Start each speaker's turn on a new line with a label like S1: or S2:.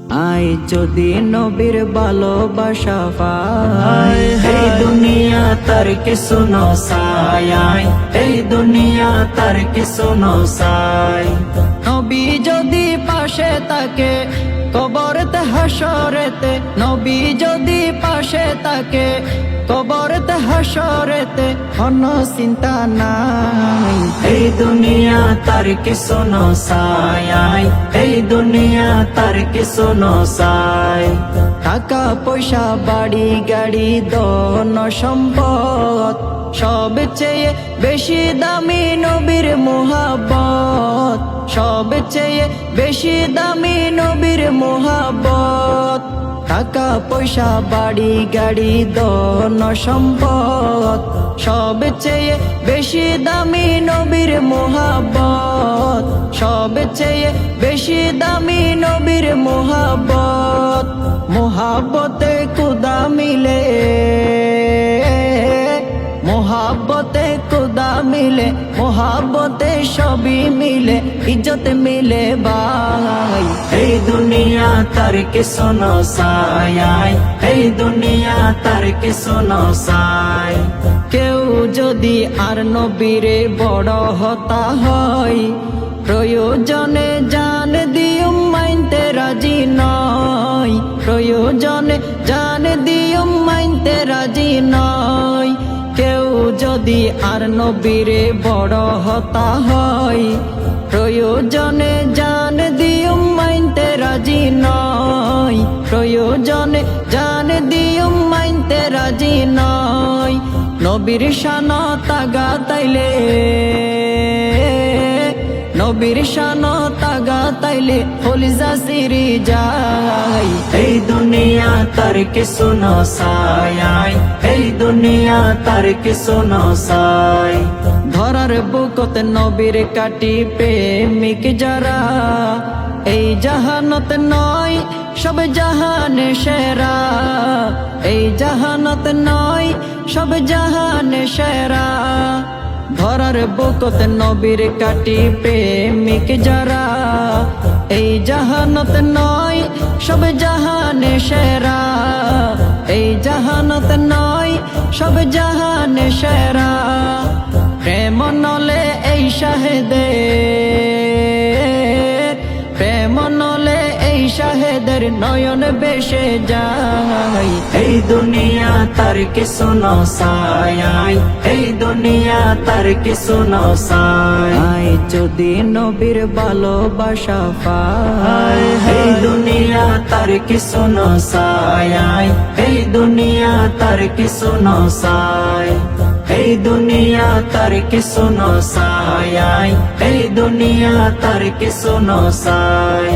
S1: I যদি নবীর ভালোবাসা পাই, এই দুনিয়া তার কিছু নসাই, এই দুনিয়া তার কিছু নসাই। নবী যদি পাশে থাকে কবরতে হাসরেতে, নবী যদি পাশে থাকে কবরতে হাসরেতে, অন্য চিন্তা নাই। এই দুনিয়া তার কিছু নসাই, এই দুনিয়া তার কিছু নসাই। টাকা পয়সা বাড়ি গাড়ি ধন সম্পদ, সব চেয়ে বেশি দামি নবীর মুহাব্বত, সব চেয়ে বেশি দামি নবীর মুহাব্বত। টাকা পয়সা বাড়ি গাড়ি ধন সম্পদ, সব চেয়ে বেশি দামি নবীর মুহাব্বত, সব চেয়ে বেশি দামি নবীর মুহাব্বত। মুহাব্বতে খুদা মিলে, মোহাব্বতে খুদা মিলে, মোহাব্বতে সবই মিলে, ইজ্জত মিলে ভাই। এই দুনিয়া তার কিছু নসাই, এই দুনিয়া তার কিছু নসাই। কেউ যদি আর নবীরে বড় হতা হয়, প্রয়োজনে জান দিও মাইনতে রাজি নয়, প্রয়োজনে জান দিও মাইনতে রাজি নয়। কেউ যদি আর নবীরে বড় হতা হয়, প্রয়োজনে জান দিও মাইনতে রাজি নয়, প্রয়োজনে জান দিও মাইনতে রাজি নয়। নবীর শান তাগা তাইলে, নবীর শান তাগা তাইলে কলিজা সিরি যায়। এই দুনিয়া তার কিছু নসাই, এই দুনিয়া তার কিছু নসাই। ধরার বুকত নবীর কাটি প্রেমিক যারা, এই জাহানত নয় সব জাহানে সেরা, এই জাহানত নয় সব জাহানে সেরা। ধরার বুকত নবীর কাটি প্রেমিক যারা, এই জাহানত নয় সব জাহানে সেরা, এই জাহানত নয় সব জাহানে সেরা। প্রেম নলে এই শাহেদের, প্রেম নলে এই শাহেদের নয়ন বেশে যায়। এই দুনিয়া তার কিছু নসাই, এই দুনিয়া তার কিছু নসাই। যদি নবীর ভালোবাসা পাই, এই দুনিয়া তার কিছু নসাই, এই দুনিয়া তার কিছু নসাই। এই দুনিয়া তার কিছু নসাই, এই দুনিয়া তার কিছু নসাই।